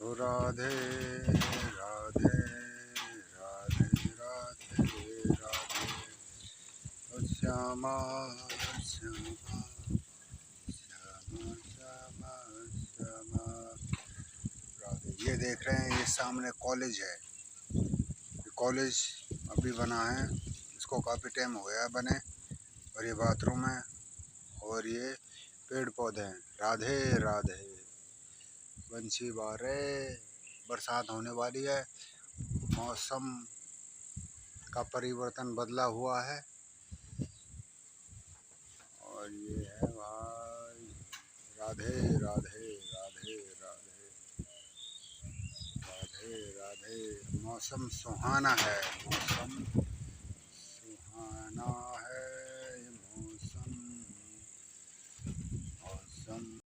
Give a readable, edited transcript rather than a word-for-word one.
ओ राधे राधे राधे राधे राधे ओ श्यामा श्यामा श्यामा श्यामा श्यामा राधे। ये देख रहे हैं, ये सामने कॉलेज है। ये कॉलेज अभी बना है, इसको काफ़ी टाइम हो गया बने। और ये बाथरूम है और ये पेड़ पौधे हैं। राधे राधे। बंसी बारे, बरसात होने वाली है, मौसम का परिवर्तन बदला हुआ है। और ये है भाई, राधे राधे राधे राधे राधे राधे। मौसम सुहाना है।